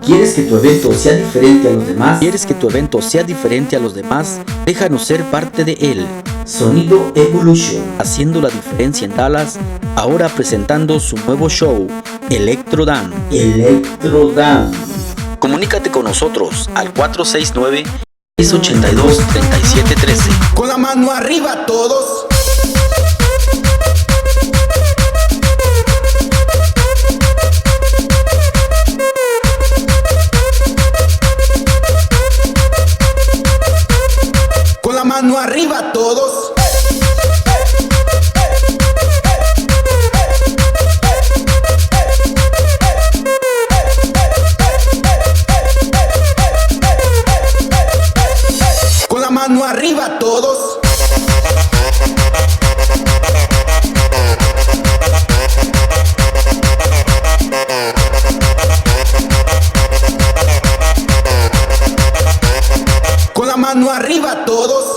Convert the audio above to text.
¿Quieres que tu evento sea diferente a los demás? ¿Quieres que tu evento sea diferente a los demás? Déjanos ser parte de él. Sonido Evolution, Haciendo la diferencia en Dallas, ahora presentando su nuevo show, Electro Dance. Electro Dance. Comunícate con nosotros al 469-682-3713. Con la mano arriba todos. Con la mano arriba todos. Con la mano arriba todos. Con la mano arriba todos.